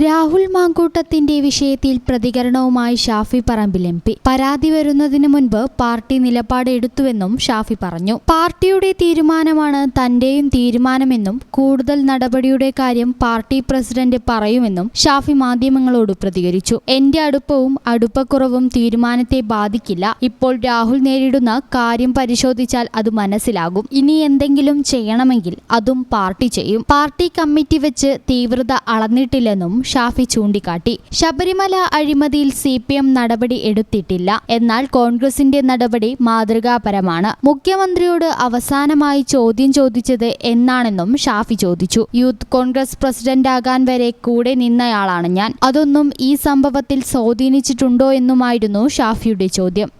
രാഹുൽ മാങ്കൂട്ടത്തിന്റെ വിഷയത്തിൽ പ്രതികരണവുമായി Shafi Parambil M P. പരാതി വരുന്നതിന് മുൻപ് പാർട്ടി നിലപാട് എടുത്തുവെന്നും ഷാഫി പറഞ്ഞു. പാർട്ടിയുടെ തീരുമാനമാണ് തന്റെയും തീരുമാനമെന്നും കൂടുതൽ നടപടിയുടെ കാര്യം പാർട്ടി പ്രസിഡന്റ് പറയുമെന്നും ഷാഫി മാധ്യമങ്ങളോട് പ്രതികരിച്ചു. എന്റെ അടുപ്പവും അടുപ്പക്കുറവും തീരുമാനത്തെ ബാധിക്കില്ല. ഇപ്പോൾ രാഹുൽ നേരിടുന്ന കാര്യം പരിശോധിച്ചാൽ അത് മനസ്സിലാകും. ഇനി എന്തെങ്കിലും ചെയ്യണമെങ്കിൽ അതും പാർട്ടി ചെയ്യും. പാർട്ടി കമ്മിറ്റി വെച്ച് തീവ്രത അളന്നിട്ടില്ലെന്നും ഷാഫി ചൂണ്ടിക്കാട്ടി. ശബരിമല അഴിമതിയിൽ CPM നടപടി എടുത്തിട്ടില്ല. എന്നാൽ കോൺഗ്രസിന്റെ നടപടി മാതൃകാപരമാണ്. മുഖ്യമന്ത്രിയോട് അവസാനമായി ചോദ്യം ചോദിച്ചത് എന്നാണെന്നും ഷാഫി ചോദിച്ചു. യൂത്ത് കോൺഗ്രസ് പ്രസിഡന്റാകാൻ വരെ കൂടെ നിന്നയാളാണ് ഞാൻ. അതൊന്നും ഈ സംഭവത്തിൽ സ്വാധീനിച്ചിട്ടുണ്ടോ എന്നുമായിരുന്നു ഷാഫിയുടെ ചോദ്യം.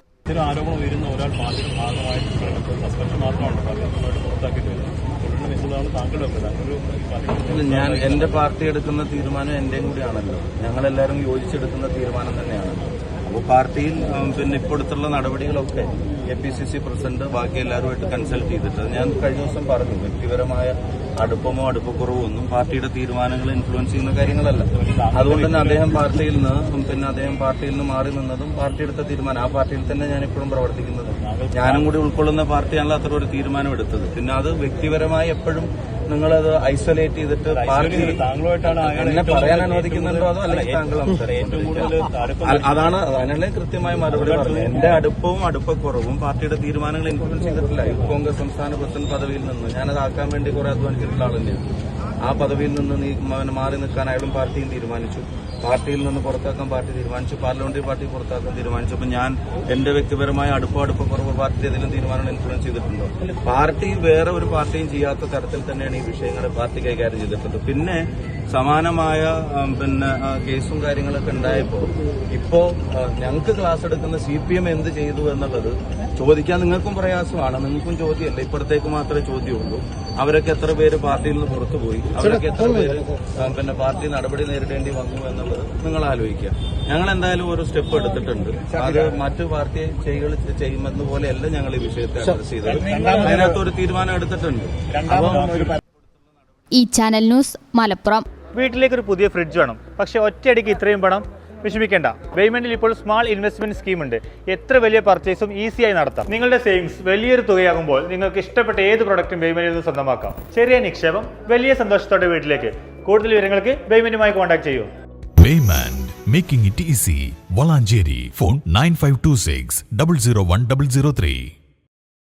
ഞാൻ എന്റെ പാർട്ടി എടുക്കുന്ന തീരുമാനം എന്റെയും കൂടിയാണല്ലോ. ഞങ്ങളെല്ലാവരും യോജിച്ചെടുക്കുന്ന തീരുമാനം തന്നെയാണല്ലോ. അപ്പോൾ പാർട്ടിയിൽ പിന്നെ ഇപ്പോൾ എടുത്തുള്ള നടപടികളൊക്കെ APCC പ്രസിഡന്റ് ബാക്കി എല്ലാവരുമായിട്ട് കൺസൾട്ട് ചെയ്തിട്ട് ഞാൻ കഴിഞ്ഞ ദിവസം പറഞ്ഞു, വ്യക്തിപരമായ അടുപ്പമോ അടുപ്പക്കുറവോ ഒന്നും പാർട്ടിയുടെ തീരുമാനങ്ങൾ ഇൻഫ്ലുവൻസ് ചെയ്യുന്ന കാര്യങ്ങളല്ല. അതുകൊണ്ട് തന്നെ അദ്ദേഹം പാർട്ടിയിൽ നിന്ന് മാറി നിന്നതും പാർട്ടി എടുത്ത തീരുമാനം, ആ പാർട്ടിയിൽ തന്നെ ഞാൻ ഇപ്പോഴും പ്രവർത്തിക്കുന്നതും ഞാനും കൂടി ഉൾക്കൊള്ളുന്ന പാർട്ടിയാണല്ലോ അത്ര ഒരു തീരുമാനം എടുത്തത്. പിന്നെ അത് വ്യക്തിപരമായി എപ്പോഴും നിങ്ങളത് ഐസൊലേറ്റ് ചെയ്തിട്ട് പാർട്ടി എന്നെ പറയാൻ അനുവദിക്കുന്നുണ്ടോ അതോ അല്ലെങ്കിൽ താങ്കൾ അതാണ് അതിനല്ലേ കൃത്യമായ മറുപടി പറഞ്ഞത്. എന്റെ അടുപ്പവും അടുപ്പക്കുറവും പാർട്ടിയുടെ തീരുമാനങ്ങൾ ഇൻഫ്ലുവൻസ് ചെയ്തിട്ടില്ല. യൂത്ത് കോൺഗ്രസ് സംസ്ഥാന പ്രസിഡന്റ് പദവിയിൽ നിന്ന് ഞാനത് ആക്കാൻ വേണ്ടി കുറെ അധ്വാനിച്ചിട്ടുള്ള ആൾ തന്നെയാണ്. ആ പദവിയിൽ നിന്ന് മാറി നിൽക്കാൻ അയാളും പാർട്ടിയും തീരുമാനിച്ചു. പാർട്ടിയിൽ നിന്ന് പുറത്താക്കാൻ പാർട്ടി തീരുമാനിച്ചു. പാർലമെന്ററി പാർട്ടി പുറത്താക്കാൻ തീരുമാനിച്ചു. അപ്പൊ ഞാൻ എന്റെ വ്യക്തിപരമായ അടുപ്പക്കുറവ് പാർട്ടി ഏതെങ്കിലും തീരുമാനങ്ങൾ ഇൻഫ്ലുവൻസ് ചെയ്തിട്ടുണ്ടോ? പാർട്ടി വേറെ ഒരു പാർട്ടിയും ചെയ്യാത്ത തരത്തിൽ തന്നെയാണ് ഈ വിഷയങ്ങളെ പാർട്ടി കൈകാര്യം ചെയ്തിട്ടുള്ളത്. പിന്നെ സമാനമായ കേസും കാര്യങ്ങളൊക്കെ ഉണ്ടായപ്പോൾ ഇപ്പോ ഞങ്ങൾക്ക് ക്ലാസ് എടുക്കുന്ന CPM എന്ത് ചെയ്തു എന്നുള്ളത് ചോദിക്കാൻ നിങ്ങൾക്കും പ്രയാസമാണ്. നിങ്ങൾക്കും ചോദ്യമല്ല, ഇപ്പുറത്തേക്ക് മാത്രമേ ചോദ്യമുള്ളൂ. അവരൊക്കെ എത്ര പേര് പാർട്ടിയിൽ നിന്ന് പുറത്തുപോയി, അവരൊക്കെ എത്ര പേര് പാർട്ടി നടപടി നേരിടേണ്ടി വന്നു എന്നുള്ളത് നിങ്ങൾ ആലോചിക്കുക. ഞങ്ങൾ എന്തായാലും ഒരു സ്റ്റെപ്പ് എടുത്തിട്ടുണ്ട്. അത് മറ്റു പാർട്ടി ചെയ്യുമെന്ന പോലെയല്ല ഞങ്ങൾ ഈ വിഷയത്തെ അഡ്രസ് ചെയ്തത്. അതിനകത്തൊരു തീരുമാനം എടുത്തിട്ടുണ്ട്. ഈ ചാനൽ ന്യൂസ് മലപ്പുറം. വീട്ടിലേക്കൊരു പുതിയ ഫ്രിഡ്ജ് വേണം, പക്ഷെ ഒറ്റയടിക്ക് ഇത്രയും പണം വിഷമിക്കേണ്ട. വെയ്മെന്റിൽ ഇപ്പോൾ സ്മാൾ ഇൻവെസ്റ്റ്മെന്റ് സ്കീം ഉണ്ട്. എത്ര വലിയ പർച്ചേസും ഈസിയായി നടത്താം. നിങ്ങളുടെ സേവിങ്സ് വലിയൊരു തുകയാകുമ്പോൾ നിങ്ങൾക്ക് ഇഷ്ടപ്പെട്ട ഏത് പ്രൊഡക്റ്റും വെയ്മെന്റിൽ നിന്ന് സ്വന്തമാക്കാം. ചെറിയ നിക്ഷേപം വലിയ സന്തോഷത്തോടെ വീട്ടിലേക്ക്. കൂടുതൽ വിവരങ്ങൾക്ക് വെയ്മെന്റുമായി കോൺടാക്ട് ചെയ്യൂ. Waymand, making it easy. Valanjeri. Phone 9526 001 003.